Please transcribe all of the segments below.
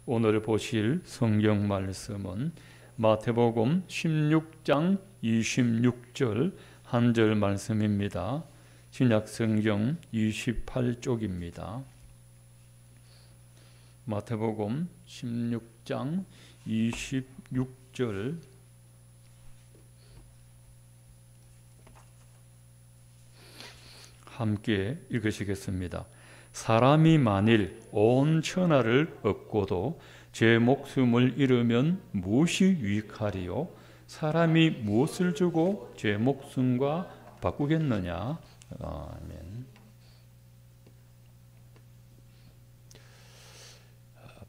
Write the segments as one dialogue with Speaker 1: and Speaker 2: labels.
Speaker 1: 오늘 보실 성경 말씀은 마태복음 16장 26절 한 절 말씀입니다. 신약성경 28쪽입니다. 마태복음 16장 26절 함께 읽으시겠습니다. 사람이 만일 온 천하를 얻고도 제 목숨을 잃으면 무엇이 유익하리요? 사람이 무엇을 주고 제 목숨과 바꾸겠느냐? 아멘.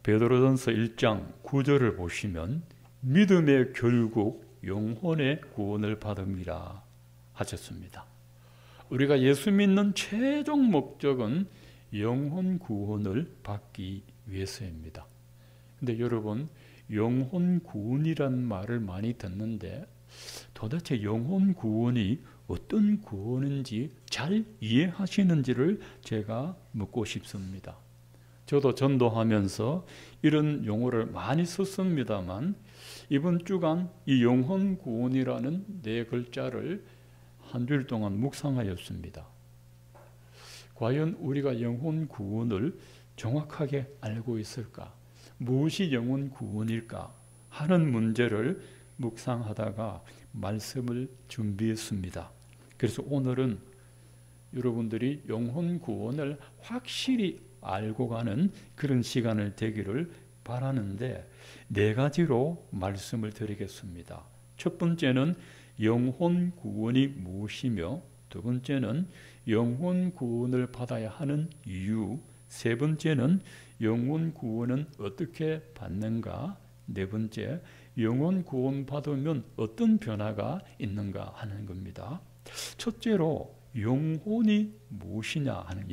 Speaker 1: 베드로전서 1장 9절을 보시면 믿음의 결국 영혼의 구원을 받음이라 하셨습니다. 우리가 예수 믿는 최종 목적은 영혼 구원을 받기 위해서입니다. 근데 여러분, 영혼 구원이란 말을 많이 듣는데 도대체 영혼 구원이 어떤 구원인지 잘 이해하시는지를 제가 묻고 싶습니다. 저도 전도하면서 이런 용어를 많이 썼습니다만 이번 주간 이 영혼 구원이라는 네 글자를 한 주일 동안 묵상하였습니다. 과연 우리가 영혼 구원을 정확하게 알고 있을까? 무엇이 영혼 구원일까? 하는 문제를 묵상하다가 말씀을 준비했습니다. 그래서 오늘은 여러분들이 영혼 구원을 확실히 알고 가는 그런 시간을 되기를 바라는데 네 가지로 말씀을 드리겠습니다. 첫 번째는 영혼 구원이 무엇이며, 두 번째는 영혼 구원을 받아야 하는 이유, 세 번째는 영혼 구원은 어떻게 받는가, 네 번째 영혼 구원 받으면 어떤 변화가 있는가 하는 겁니다. 첫째로 영혼이 무엇이냐 하는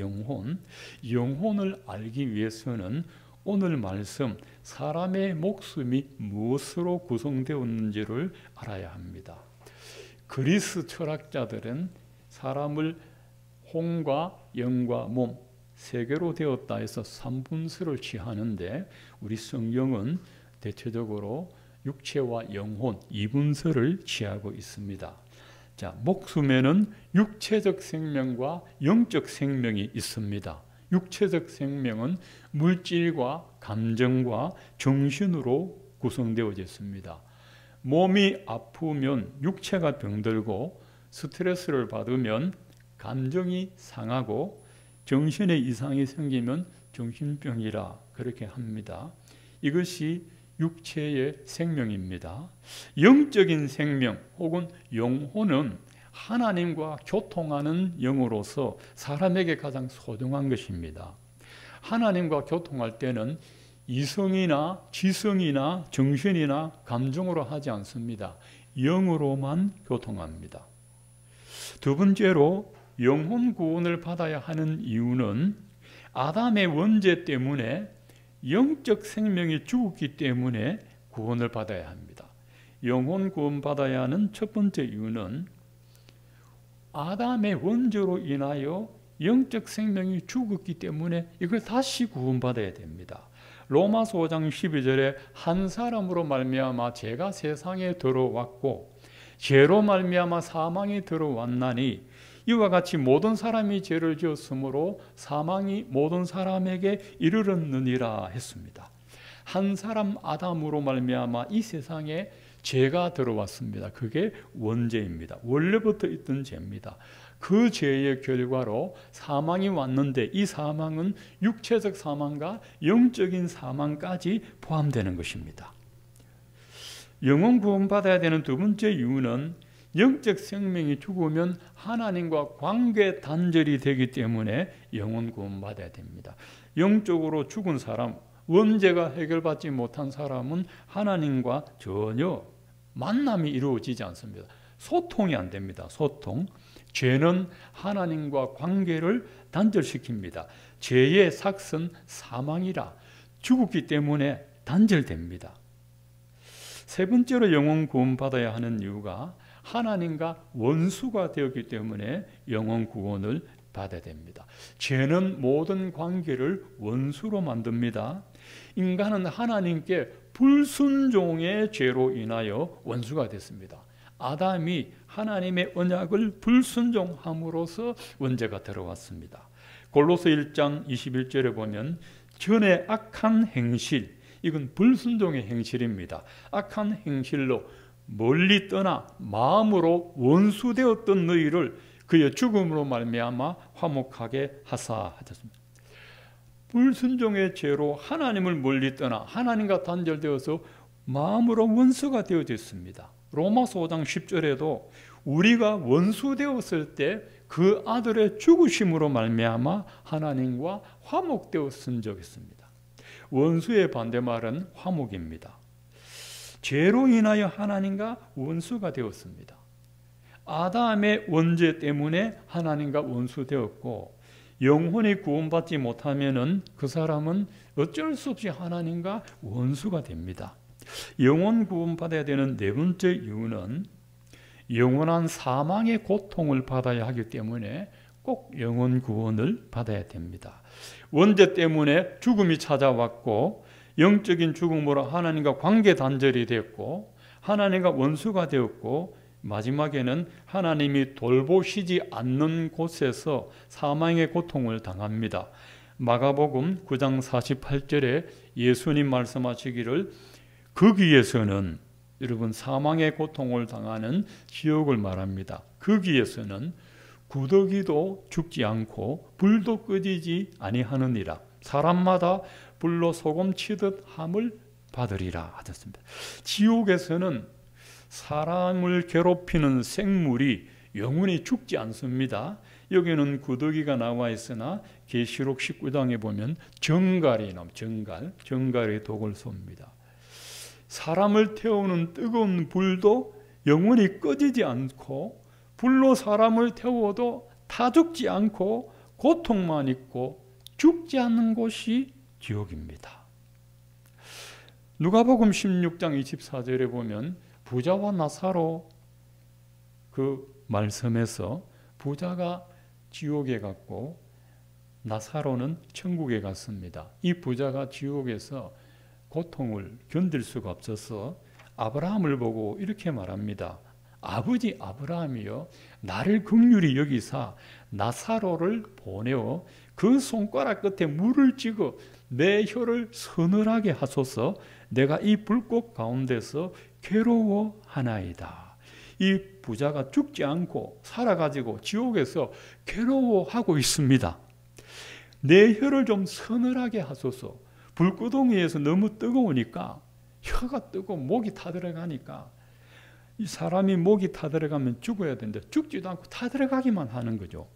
Speaker 1: 영혼을 알기 위해서는 오늘 말씀 사람의 목숨이 무엇으로 구성되었는지를 알아야 합니다. 그리스 철학자들은 사람을 혼과 영과 몸 세 개로 되었다 해서 삼분수를 취하는데 우리 성경은 대체적으로 육체와 영혼 이분수를 취하고 있습니다. 자, 목숨에는 육체적 생명과 영적 생명이 있습니다. 육체적 생명은 물질과 감정과 정신으로 구성되어져 있습니다. 몸이 아프면 육체가 병들고 스트레스를 받으면 감정이 상하고 정신에 이상이 생기면 정신병이라 그렇게 합니다. 이것이 육체의 생명입니다. 영적인 생명 혹은 영혼은 하나님과 교통하는 영으로서 사람에게 가장 소중한 것입니다. 하나님과 교통할 때는 이성이나 지성이나 정신이나 감정으로 하지 않습니다. 영으로만 교통합니다. 두 번째로 영혼 구원을 받아야 하는 이유는 아담의 원죄 때문에 영적 생명이 죽었기 때문에 구원을 받아야 합니다. 영혼 구원 받아야 하는 첫 번째 이유는 아담의 원죄로 인하여 영적 생명이 죽었기 때문에 이걸 다시 구원받아야 됩니다. 로마서 5장 12절에 한 사람으로 말미암아 죄가 세상에 들어왔고 죄로 말미암아 사망이 들어왔나니 이와 같이 모든 사람이 죄를 지었으므로 사망이 모든 사람에게 이르렀느니라 했습니다. 한 사람 아담으로 말미암아 이 세상에 죄가 들어왔습니다. 그게 원죄입니다. 원래부터 있던 죄입니다. 그 죄의 결과로 사망이 왔는데 이 사망은 육체적 사망과 영적인 사망까지 포함되는 것입니다. 영혼 구원받아야 되는 두 번째 이유는 영적 생명이 죽으면 하나님과 관계 단절이 되기 때문에 영혼 구원받아야 됩니다. 영적으로 죽은 사람, 원죄가 해결받지 못한 사람은 하나님과 전혀 만남이 이루어지지 않습니다. 소통이 안 됩니다. 소통. 죄는 하나님과 관계를 단절시킵니다. 죄의 삭은 사망이라 죽었기 때문에 단절됩니다. 세 번째로 영혼 구원받아야 하는 이유가 하나님과 원수가 되었기 때문에 영혼 구원을 받아야 됩니다. 죄는 모든 관계를 원수로 만듭니다. 인간은 하나님께 불순종의 죄로 인하여 원수가 됐습니다. 아담이 하나님의 언약을 불순종함으로써 원죄가 들어왔습니다. 골로새 1장 21절에 보면 전에 악한 행실, 이건 불순종의 행실입니다. 악한 행실로 멀리 떠나 마음으로 원수되었던 너희를 그의 죽음으로 말미암아 화목하게 하사 하셨습니다. 불순종의 죄로 하나님을 멀리 떠나 하나님과 단절되어서 마음으로 원수가 되어졌습니다. 로마서 5장 10절에도 우리가 원수되었을 때 그 아들의 죽으심으로 말미암아 하나님과 화목되었은 적이 있습니다. 원수의 반대말은 화목입니다. 죄로 인하여 하나님과 원수가 되었습니다. 아담의 원죄 때문에 하나님과 원수되었고 영혼이 구원받지 못하면은 그 사람은 어쩔 수 없이 하나님과 원수가 됩니다. 영혼 구원받아야 되는 네 번째 이유는 영원한 사망의 고통을 받아야 하기 때문에 꼭 영혼 구원을 받아야 됩니다. 원죄 때문에 죽음이 찾아왔고 영적인 죽음으로 하나님과 관계 단절이 됐고 하나님과 원수가 되었고 마지막에는 하나님이 돌보시지 않는 곳에서 사망의 고통을 당합니다. 마가복음 9장 48절에 예수님 말씀하시기를 거기에서는 여러분 사망의 고통을 당하는 지옥을 말합니다. 거기에서는 구더기도 죽지 않고 불도 꺼지지 아니하느니라. 사람마다 불로 소금 치듯 함을 받으리라 하셨습니다. 지옥에서는 사람을 괴롭히는 생물이 영원히 죽지 않습니다. 여기는 구더기가 나와 있으나 계시록 19장에 보면 정갈이 나옵니다. 정갈이 독을 쏩니다. 사람을 태우는 뜨거운 불도 영원히 꺼지지 않고 불로 사람을 태워도 타 죽지 않고 고통만 있고 죽지 않는 곳이 지옥입니다. 누가복음 16장 24절에 보면 부자와 나사로 그 말씀에서 부자가 지옥에 갔고 나사로는 천국에 갔습니다. 이 부자가 지옥에서 고통을 견딜 수가 없어서 아브라함을 보고 이렇게 말합니다. 아버지 아브라함이여 나를 긍휼히 여기사 나사로를 보내어 그 손가락 끝에 물을 찍어 내 혀를 서늘하게 하소서 내가 이 불꽃 가운데서 괴로워하나이다. 이 부자가 죽지 않고 살아가지고 지옥에서 괴로워하고 있습니다. 내 혀를 좀 서늘하게 하소서. 불구덩이에서 너무 뜨거우니까 혀가 뜨고 목이 타들어가니까 이 사람이 목이 타들어가면 죽어야 되는데 죽지도 않고 타들어가기만 하는 거죠.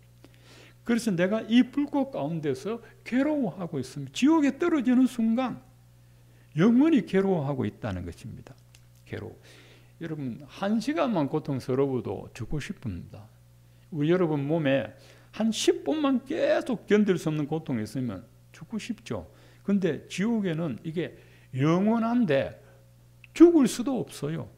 Speaker 1: 그래서 내가 이 불꽃 가운데서 괴로워하고 있습니다. 지옥에 떨어지는 순간 영원히 괴로워하고 있다는 것입니다. 괴로워. 여러분 1시간만 고통스러워도 죽고 싶습니다. 우리 여러분 몸에 한 10분만 계속 견딜 수 없는 고통이 있으면 죽고 싶죠. 근데 지옥에는 이게 영원한데 죽을 수도 없어요.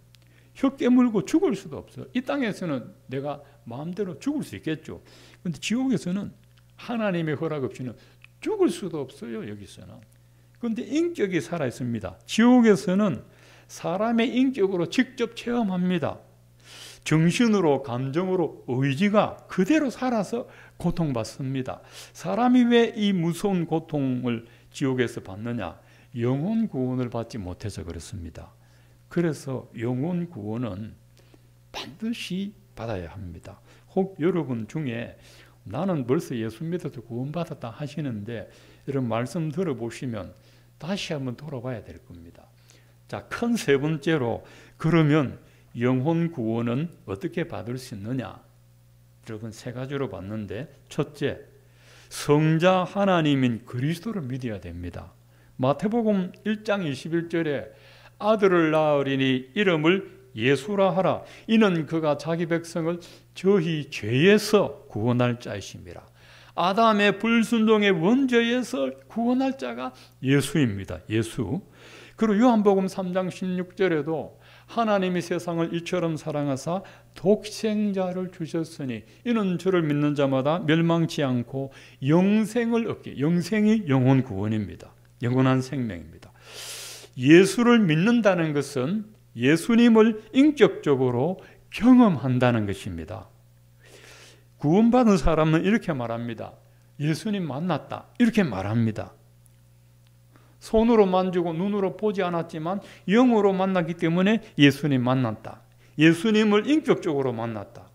Speaker 1: 혀 깨물고 죽을 수도 없어요. 이 땅에서는 내가 마음대로 죽을 수 있겠죠. 근데 지옥에서는 하나님의 허락 없이는 죽을 수도 없어요. 여기서는. 그런데 인격이 살아 있습니다. 지옥에서는 사람의 인격으로 직접 체험합니다. 정신으로 감정으로 의지가 그대로 살아서 고통받습니다. 사람이 왜 이 무서운 고통을 지옥에서 받느냐? 영혼 구원을 받지 못해서 그렇습니다. 그래서 영혼 구원은 반드시 받아야 합니다. 혹 여러분 중에 나는 벌써 예수 믿어서 구원받았다 하시는데 이런 말씀 들어보시면 다시 한번 돌아봐야 될 겁니다. 자, 큰 세 번째로 그러면 영혼 구원은 어떻게 받을 수 있느냐? 여러분 세 가지로 봤는데 첫째, 성자 하나님인 그리스도를 믿어야 됩니다. 마태복음 1장 21절에 아들을 낳으리니 이름을 예수라 하라. 이는 그가 자기 백성을 저희 죄에서 구원할 자이심이라. 아담의 불순종의 원죄에서 구원할 자가 예수입니다. 예수. 그리고 요한복음 3장 16절에도 하나님이 세상을 이처럼 사랑하사 독생자를 주셨으니 이는 저를 믿는 자마다 멸망치 않고 영생을 얻게. 영생이 영혼 구원입니다. 영원한 생명입니다. 예수를 믿는다는 것은 예수님을 인격적으로 경험한다는 것입니다. 구원받은 사람은 이렇게 말합니다. 예수님 만났다. 이렇게 말합니다. 손으로 만지고 눈으로 보지 않았지만 영으로 만났기 때문에 예수님 만났다. 예수님을 인격적으로 만났다.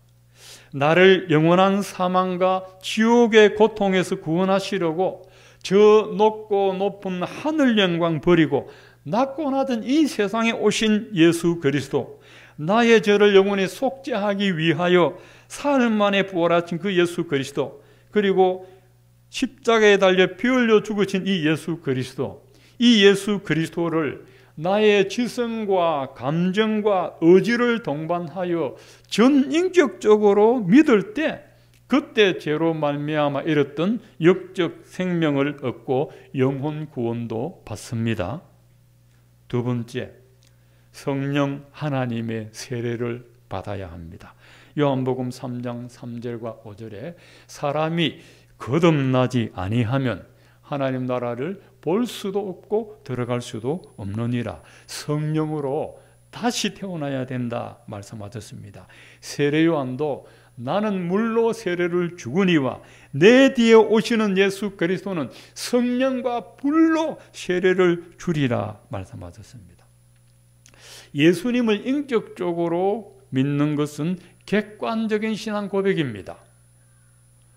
Speaker 1: 나를 영원한 사망과 지옥의 고통에서 구원하시려고 저 높고 높은 하늘 영광 버리고 낮고 낮은 이 세상에 오신 예수 그리스도, 나의 죄를 영원히 속죄하기 위하여 사흘 만에 부활하신 그 예수 그리스도, 그리고 십자가에 달려 피 흘려 죽으신 이 예수 그리스도, 이 예수 그리스도를 나의 지성과 감정과 의지를 동반하여 전인격적으로 믿을 때, 그때 죄로 말미암아 잃었던 영적 생명을 얻고 영혼 구원도 받습니다. 두 번째, 성령 하나님의 세례를 받아야 합니다. 요한복음 3장 3절과 5절에 사람이 거듭나지 아니하면 하나님 나라를 볼 수도 없고 들어갈 수도 없느니라. 성령으로 다시 태어나야 된다 말씀하셨습니다. 세례 요한도 나는 물로 세례를 주거니와 내 뒤에 오시는 예수 그리스도는 성령과 불로 세례를 주리라 말씀하셨습니다. 예수님을 인격적으로 믿는 것은 객관적인 신앙 고백입니다.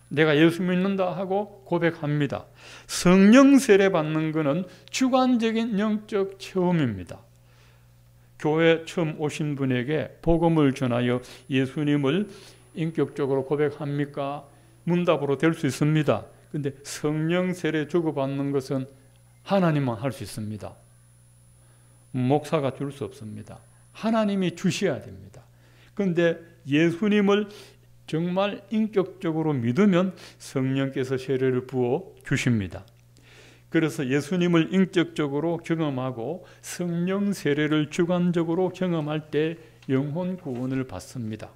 Speaker 1: 내가 예수 믿는다 하고 고백합니다. 성령 세례 받는 것은 주관적인 영적 체험입니다. 교회 처음 오신 분에게 복음을 전하여 예수님을 인격적으로 고백합니까? 문답으로 될 수 있습니다. 그런데 성령 세례 주고받는 것은 하나님만 할 수 있습니다. 목사가 줄 수 없습니다. 하나님이 주셔야 됩니다. 그런데 예수님을 정말 인격적으로 믿으면 성령께서 세례를 부어 주십니다. 그래서 예수님을 인격적으로 경험하고 성령 세례를 주관적으로 경험할 때 영혼 구원을 받습니다.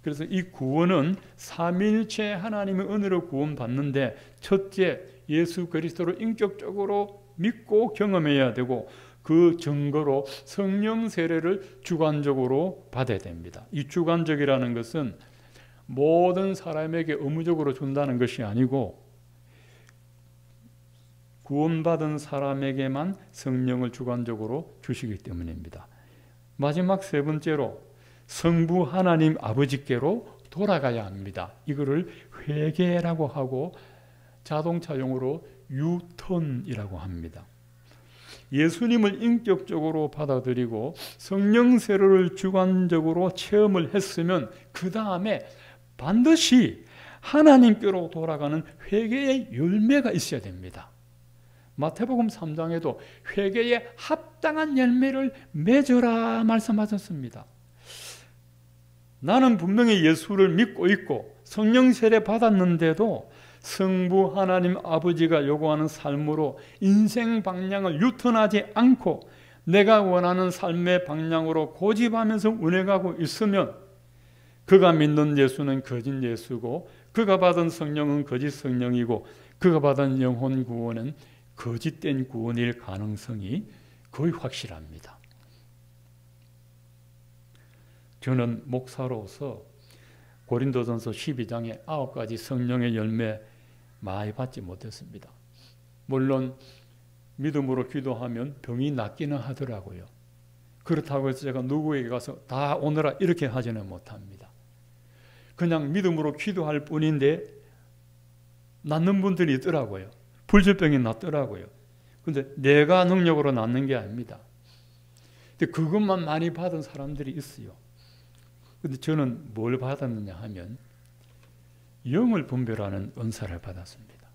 Speaker 1: 그래서 이 구원은 삼위일체 하나님의 은혜로 구원받는데, 첫째, 예수 그리스도를 인격적으로 믿고 경험해야 되고, 그 증거로 성령 세례를 주관적으로 받아야 됩니다. 이 주관적이라는 것은 모든 사람에게 의무적으로 준다는 것이 아니고 구원받은 사람에게만 성령을 주관적으로 주시기 때문입니다. 마지막 세 번째로 성부 하나님 아버지께로 돌아가야 합니다. 이거를 회개라고 하고 자동차용으로 유턴이라고 합니다. 예수님을 인격적으로 받아들이고 성령 세례를 주관적으로 체험을 했으면 그 다음에 반드시 하나님께로 돌아가는 회개의 열매가 있어야 됩니다. 마태복음 3장에도 회개에 합당한 열매를 맺어라 말씀하셨습니다. 나는 분명히 예수를 믿고 있고 성령 세례 받았는데도 성부 하나님 아버지가 요구하는 삶으로 인생 방향을 유턴하지 않고 내가 원하는 삶의 방향으로 고집하면서 운행하고 있으면 그가 믿는 예수는 거짓 예수고 그가 받은 성령은 거짓 성령이고 그가 받은 영혼 구원은 거짓된 구원일 가능성이 거의 확실합니다. 저는 목사로서 고린도전서 12장에 9가지 성령의 열매 많이 받지 못했습니다. 물론 믿음으로 기도하면 병이 낫기는 하더라고요. 그렇다고 해서 제가 누구에게 가서 다 오너라 이렇게 하지는 못합니다. 그냥 믿음으로 기도할 뿐인데 낫는 분들이 있더라고요. 불질병이 낫더라고요. 근데 내가 능력으로 낫는 게 아닙니다. 근데 그것만 많이 받은 사람들이 있어요. 근데 저는 뭘 받았느냐 하면 영을 분별하는 은사를 받았습니다.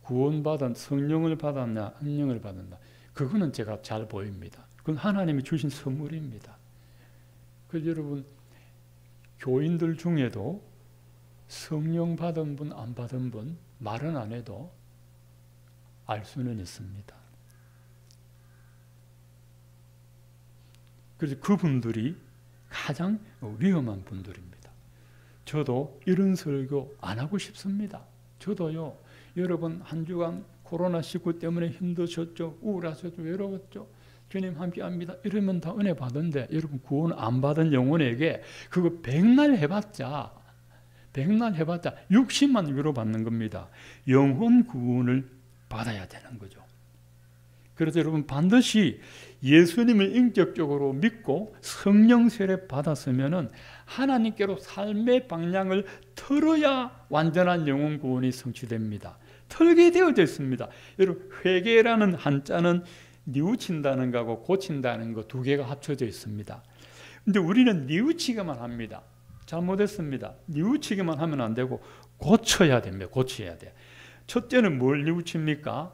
Speaker 1: 구원받은 성령을 받았나 성령을 받았나 그거는 제가 잘 보입니다. 그건 하나님이 주신 선물입니다. 그래서 여러분 교인들 중에도 성령 받은 분 안 받은 분 말은 안 해도 알 수는 있습니다. 그래서 그분들이 가장 위험한 분들입니다. 저도 이런 설교 안 하고 싶습니다. 저도요, 여러분 한 주간 코로나19 때문에 힘드셨죠? 우울하셨죠? 외로웠죠? 주님 함께합니다. 이러면 다 은혜 받은데 여러분 구원 안 받은 영혼에게 그거 백날 해봤자 60만 위로받는 겁니다. 영혼 구원을 받아야 되는 거죠. 그래서 여러분 반드시 예수님을 인격적으로 믿고 성령 세례 받았으면은 하나님께로 삶의 방향을 틀어야 완전한 영혼 구원이 성취됩니다. 틀게 되어져 있습니다. 여러분 회개라는 한자는 뉘우친다는 거하고 고친다는 거 두 개가 합쳐져 있습니다. 근데 우리는 뉘우치기만 합니다. 잘못했습니다. 뉘우치기만 하면 안 되고 고쳐야 됩니다. 고쳐야 돼. 첫째는 뭘 뉘우칩니까?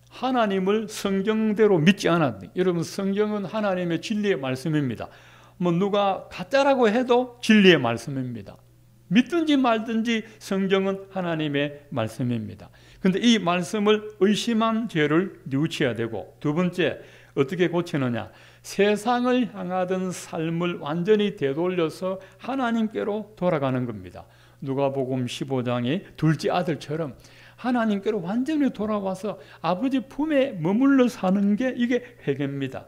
Speaker 1: 하나님을 성경대로 믿지 않았다. 여러분 성경은 하나님의 진리의 말씀입니다. 뭐 누가 가짜라고 해도 진리의 말씀입니다. 믿든지 말든지 성경은 하나님의 말씀입니다. 그런데 이 말씀을 의심한 죄를 뉘우쳐야 되고, 두 번째 어떻게 고치느냐? 세상을 향하던 삶을 완전히 되돌려서 하나님께로 돌아가는 겁니다. 누가복음 15장의 둘째 아들처럼 하나님께로 완전히 돌아와서 아버지 품에 머물러 사는 게 이게 회개입니다.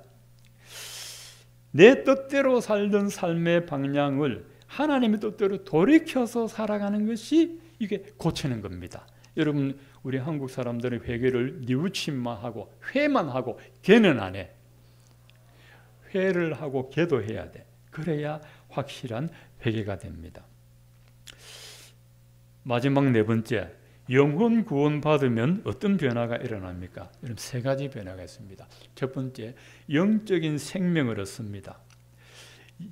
Speaker 1: 내 뜻대로 살던 삶의 방향을 하나님의 뜻대로 돌이켜서 살아가는 것이 이게 고치는 겁니다. 여러분 우리 한국 사람들은 회개를 뉘우침만 하고 회만 하고 개는 안 해. 회를 하고 개도 해야 돼. 그래야 확실한 회개가 됩니다. 마지막 네 번째, 영혼 구원 받으면 어떤 변화가 일어납니까? 여러분 세 가지 변화가 있습니다. 첫 번째, 영적인 생명을 얻습니다.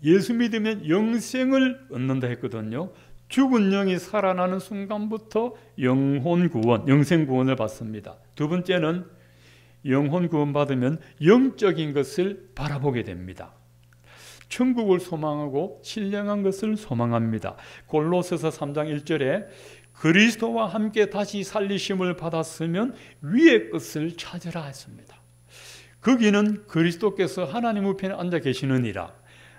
Speaker 1: 예수 믿으면 영생을 얻는다 했거든요. 죽은 영이 살아나는 순간부터 영혼 구원, 영생 구원을 받습니다. 두 번째는 영혼 구원 받으면 영적인 것을 바라보게 됩니다. 천국을 소망하고 신령한 것을 소망합니다. 골로새서 3장 1절에 그리스도와 함께 다시 살리심을 받았으면 위의 것을 찾으라 했습니다. 거기는 그리스도께서 하나님 우편에 앉아 계시느니라.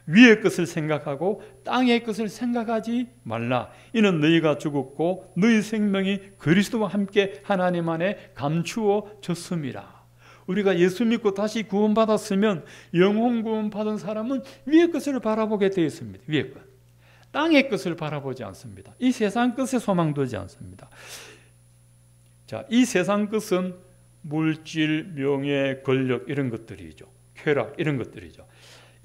Speaker 1: 위의 것을 생각하고 땅의 것을 생각하지 말라. 이는 너희가 죽었고 너희 생명이 그리스도와 함께 하나님 안에 감추어졌음이라. 우리가 예수 믿고 다시 구원받았으면 영혼 구원받은 사람은 위의 것을 바라보게 되어 있습니다. 위의 것. 땅의 것을 바라보지 않습니다. 이 세상 것에 소망두지 않습니다. 자, 이 세상 것은 물질, 명예, 권력 이런 것들이죠. 쾌락 이런 것들이죠.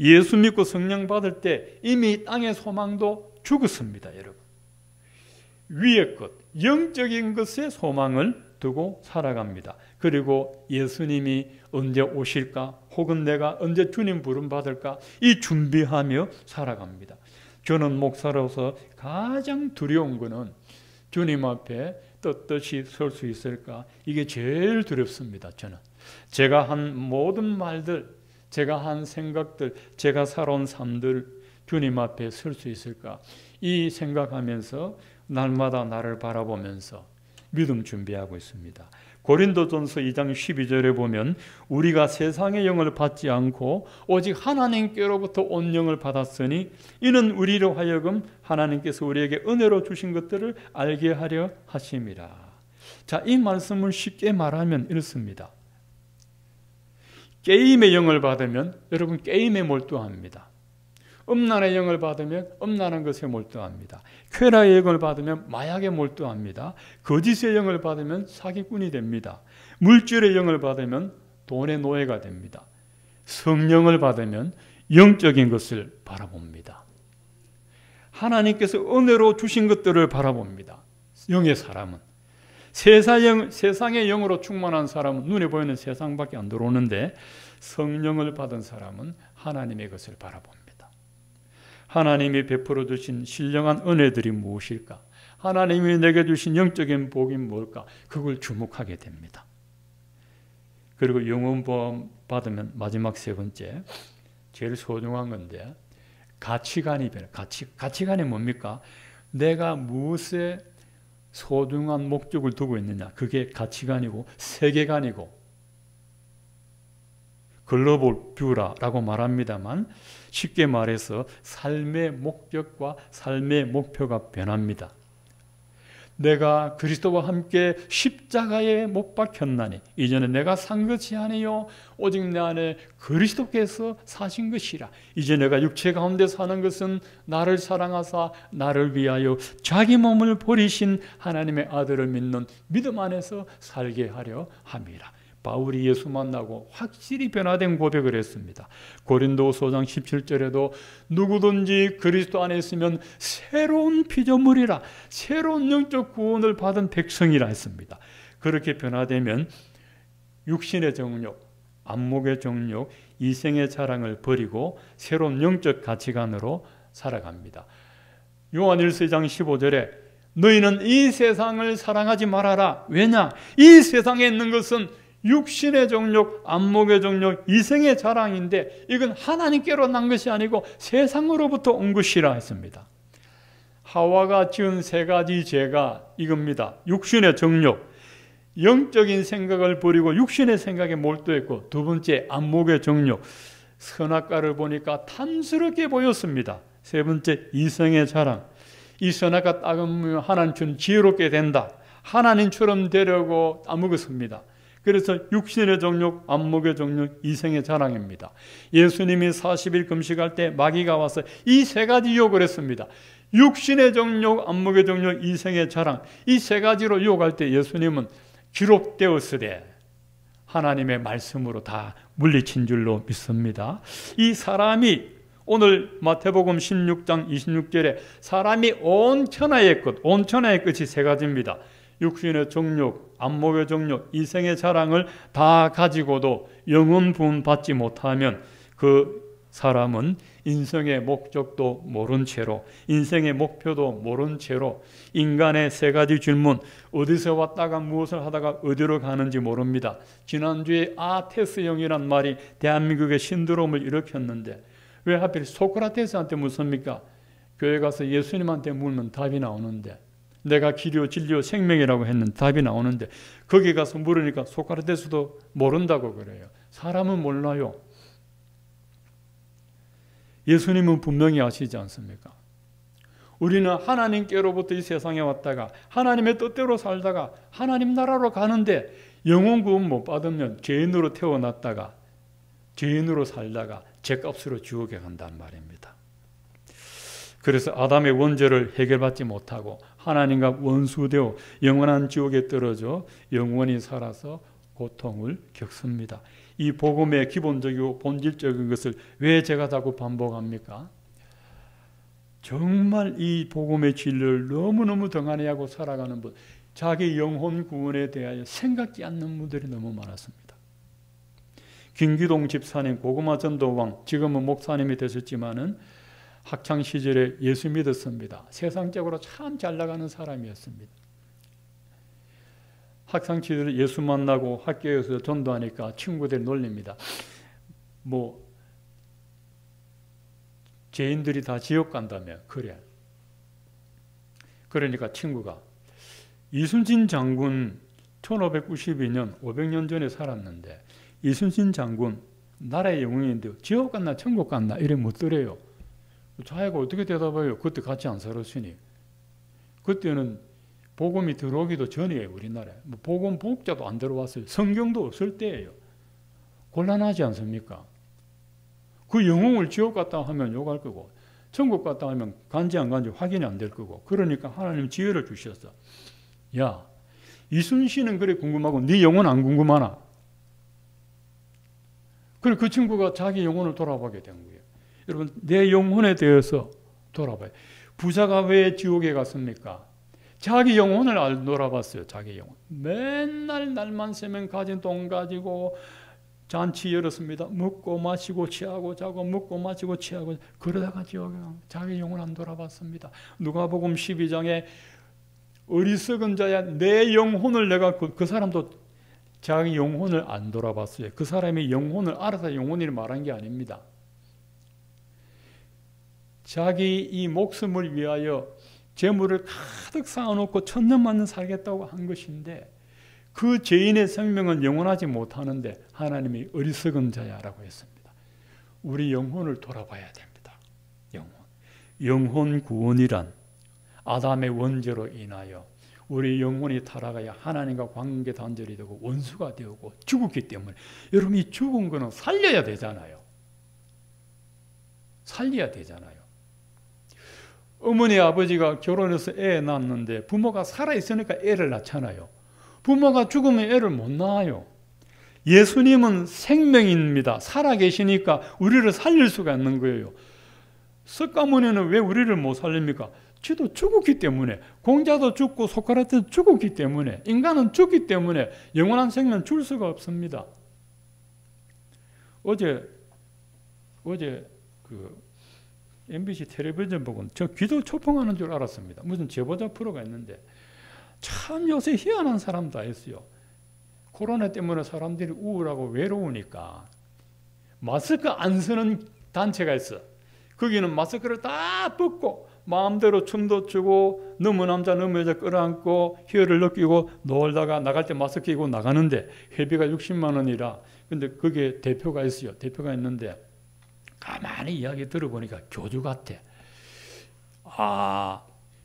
Speaker 1: 예수 믿고 성령 받을 때 이미 땅의 소망도 죽었습니다, 여러분. 위의 것, 영적인 것에 소망을 두고 살아갑니다. 그리고 예수님이 언제 오실까? 혹은 내가 언제 주님 부름 받을까? 이 준비하며 살아갑니다. 저는 목사로서 가장 두려운 것은 주님 앞에 떳떳이 설 수 있을까? 이게 제일 두렵습니다. 저는 제가 한 모든 말들, 제가 한 생각들, 제가 살아온 삶들 주님 앞에 설 수 있을까? 이 생각하면서 날마다 나를 바라보면서 믿음 준비하고 있습니다. 고린도전서 2장 12절에 보면 우리가 세상의 영을 받지 않고 오직 하나님께로부터 온 영을 받았으니 이는 우리로 하여금 하나님께서 우리에게 은혜로 주신 것들을 알게 하려 하심이라. 자, 이 말씀을 쉽게 말하면 이렇습니다. 게임의 영을 받으면 여러분 게임에 몰두합니다. 음란의 영을 받으면 음란한 것에 몰두합니다. 쾌락의 영을 받으면 마약에 몰두합니다. 거짓의 영을 받으면 사기꾼이 됩니다. 물질의 영을 받으면 돈의 노예가 됩니다. 성령을 받으면 영적인 것을 바라봅니다. 하나님께서 은혜로 주신 것들을 바라봅니다. 영의 사람은. 세상의 영으로 충만한 사람은 눈에 보이는 세상밖에 안 들어오는데 성령을 받은 사람은 하나님의 것을 바라봅니다. 하나님이 베풀어 주신 신령한 은혜들이 무엇일까? 하나님이 내게 주신 영적인 복이 뭘까? 그걸 주목하게 됩니다. 그리고 영혼보험 받으면 마지막 세 번째, 제일 소중한 건데 가치관이 변해. 가치관이 뭡니까? 내가 무엇에 소중한 목적을 두고 있느냐? 그게 가치관이고 세계관이고 글로벌 뷰라고 말합니다만 쉽게 말해서 삶의 목적과 삶의 목표가 변합니다. 내가 그리스도와 함께 십자가에 못 박혔나니 이제는 내가 산 것이 아니요 오직 내 안에 그리스도께서 사신 것이라. 이제 내가 육체 가운데 사는 것은 나를 사랑하사 나를 위하여 자기 몸을 버리신 하나님의 아들을 믿는 믿음 안에서 살게 하려 함이라. 바울이 예수 만나고 확실히 변화된 고백을 했습니다. 고린도후서 5장 17절에도 누구든지 그리스도 안에 있으면 새로운 피조물이라, 새로운 영적 구원을 받은 백성이라 했습니다. 그렇게 변화되면 육신의 정욕, 안목의 정욕, 이생의 자랑을 버리고 새로운 영적 가치관으로 살아갑니다. 요한 1서 15절에 너희는 이 세상을 사랑하지 말아라. 왜냐? 이 세상에 있는 것은 육신의 정욕, 안목의 정욕, 이생의 자랑인데 이건 하나님께로 난 것이 아니고 세상으로부터 온 것이라 했습니다. 하와가 지은 세 가지 죄가 이겁니다. 육신의 정욕, 영적인 생각을 버리고 육신의 생각에 몰두했고, 두 번째 안목의 정욕, 선악과를 보니까 탐스럽게 보였습니다. 세 번째 이생의 자랑, 이 선악과 따먹으면 하나님처럼 지혜롭게 된다, 하나님처럼 되려고 따먹었습니다. 그래서 육신의 정욕, 안목의 정욕, 이생의 자랑입니다. 예수님이 40일 금식할 때 마귀가 와서 이 세 가지 유혹을 했습니다. 육신의 정욕, 안목의 정욕, 이생의 자랑, 이 세 가지로 유혹할 때 예수님은 기록되었으되 하나님의 말씀으로 다 물리친 줄로 믿습니다. 이 사람이 오늘 마태복음 16장 26절에 사람이 온 천하의 끝이 세 가지입니다. 육신의 정욕, 안목의 정욕, 이생의 자랑을 다 가지고도 영원 부흥 받지 못하면 그 사람은 인생의 목적도 모른 채로, 인생의 목표도 모른 채로 인간의 세 가지 질문, 어디서 왔다가 무엇을 하다가 어디로 가는지 모릅니다. 지난주에 아테스형이란 말이 대한민국의 신드롬을 일으켰는데 왜 하필 소크라테스한테 묻습니까? 교회 가서 예수님한테 물으면 답이 나오는데, 내가 길이요 진리요 생명이라고 했는데 답이 나오는데, 거기 가서 물으니까 소크라테스도 모른다고 그래요. 사람은 몰라요. 예수님은 분명히 아시지 않습니까? 우리는 하나님께로부터 이 세상에 왔다가 하나님의 뜻대로 살다가 하나님 나라로 가는데, 영혼 구원 못 받으면 죄인으로 태어났다가 죄인으로 살다가 죄값으로 지옥에 간단 말입니다. 그래서 아담의 원죄를 해결받지 못하고 하나님과 원수되어 영원한 지옥에 떨어져 영원히 살아서 고통을 겪습니다. 이 복음의 기본적이고 본질적인 것을 왜 제가 자꾸 반복합니까? 정말 이 복음의 진리를 너무너무 등한히하고 살아가는 분, 자기 영혼 구원에 대하여 생각지 않는 분들이 너무 많았습니다. 김기동 집사님, 고구마 전도왕, 지금은 목사님이 되셨지만은 학창 시절에 예수 믿었습니다. 세상적으로 참 잘 나가는 사람이었습니다. 학창 시절에 예수 만나고 학교에서 전도하니까 친구들이 놀립니다. 죄인들이 다 지옥 간다며. 그래. 그러니까 친구가 이순신 장군 1592년 500년 전에 살았는데, 이순신 장군 나라의 영웅인데 지옥 갔나 천국 갔나 이래 묻더래요. 자기가 어떻게 대답해요? 그때 같이 안 살았으니. 그때는 복음이 들어오기도 전이에요. 우리나라에 복음 복자도 안 들어왔어요. 성경도 없을 때예요. 곤란하지 않습니까? 그 영웅을 지옥 갔다 하면 욕할 거고, 천국 갔다 하면 간지 안 간지 확인이 안 될 거고. 그러니까 하나님 지혜를 주셨어. 야, 이순신은 그래 궁금하고 네 영혼 안 궁금하나? 그래 그 친구가 자기 영혼을 돌아보게 된 거예요. 여러분, 내 영혼에 대해서 돌아봐요. 부자가 왜 지옥에 갔습니까? 자기 영혼을 안 돌아봤어요. 자기 영혼. 맨날 날만 새면 가진 돈 가지고 잔치 열었습니다. 먹고 마시고 취하고 자고 먹고 마시고 취하고 그러다가 지옥에 자기 영혼 안 돌아봤습니다. 누가복음 12장에 어리석은 자야 내 영혼을 내가 그 사람도 자기 영혼을 안 돌아봤어요. 그 사람이 영혼을 알아서 영혼이라 말한 게 아닙니다. 자기 이 목숨을 위하여 재물을 가득 쌓아놓고 천년만년 살겠다고 한 것인데, 그 죄인의 생명은 영원하지 못하는데 하나님이 어리석은 자야라고 했습니다. 우리 영혼을 돌아봐야 됩니다. 영혼 구원이란 아담의 원죄로 인하여 우리 영혼이 타락하여 하나님과 관계 단절이 되고 원수가 되고 죽었기 때문에 여러분 이 죽은 거는 살려야 되잖아요. 살려야 되잖아요. 어머니 아버지가 결혼해서 애 낳았는데 부모가 살아있으니까 애를 낳잖아요. 부모가 죽으면 애를 못 낳아요. 예수님은 생명입니다. 살아계시니까 우리를 살릴 수가 있는 거예요. 석가모니는 왜 우리를 못 살립니까? 쥐도 죽었기 때문에, 공자도 죽고 소크라테도 죽었기 때문에, 인간은 죽기 때문에 영원한 생명 줄 수가 없습니다. 어제 그 MBC 텔레비전 보고 저 기도 초청하는 줄 알았습니다. 무슨 제보자 프로가 있는데 참 요새 희한한 사람 다 있어요. 코로나 때문에 사람들이 우울하고 외로우니까 마스크 안 쓰는 단체가 있어. 거기는 마스크를 다 벗고 마음대로 춤도 추고 너무 남자 너무 여자 끌어안고 희열을 느끼고 놀다가 나갈 때 마스크 끼고 나가는데 회비가 60만 원이라. 근데 거기에 대표가 있어요. 대표가 있는데 가만히 이야기 들어보니까 교주 같아. 아,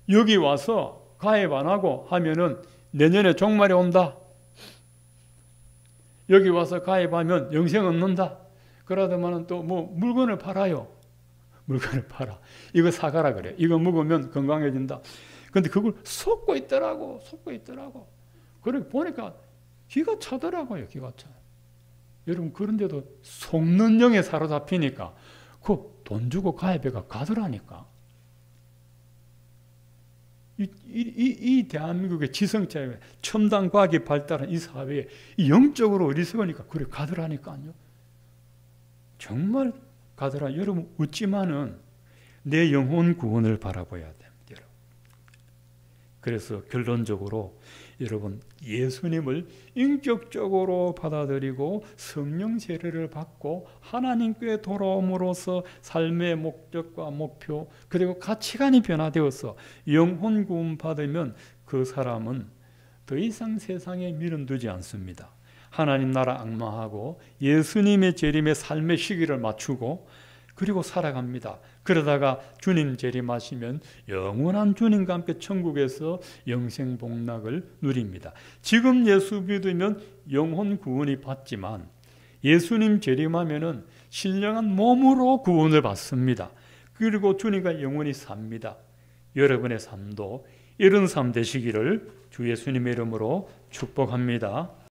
Speaker 1: 여기 와서 가입 안 하고 하면은 내년에 종말이 온다. 여기 와서 가입하면 영생 얻는다. 그러더만은 또 뭐 물건을 팔아요. 물건을 팔아. 이거 사가라 그래. 이거 먹으면 건강해진다. 근데 그걸 속고 있더라고. 속고 있더라고. 그래 보니까 기가 차더라고요. 기가 차. 여러분 그런데도 속는 영에 사로잡히니까 그 돈 주고 가입해가 가더라니까. 이 대한민국의 지성차에 첨단 과학이 발달한 이 사회에 영적으로 어리석으니까 그래 가더라니까요. 정말 가더라. 여러분 웃지만은 내 영혼 구원을 바라봐야 됩니다. 그래서 결론적으로 여러분 예수님을 인격적으로 받아들이고 성령 세례를 받고 하나님께 돌아옴으로써 삶의 목적과 목표 그리고 가치관이 변화되어서 영혼 구원 받으면 그 사람은 더 이상 세상에 미련두지 않습니다. 하나님 나라 악마하고 예수님의 재림의 삶의 시기를 맞추고 그리고 살아갑니다. 그러다가 주님 재림하시면 영원한 주님과 함께 천국에서 영생 복락을 누립니다. 지금 예수 믿으면 영혼 구원이 받지만 예수님 재림하면은 신령한 몸으로 구원을 받습니다. 그리고 주님과 영원히 삽니다. 여러분의 삶도 이런 삶 되시기를 주 예수님의 이름으로 축복합니다.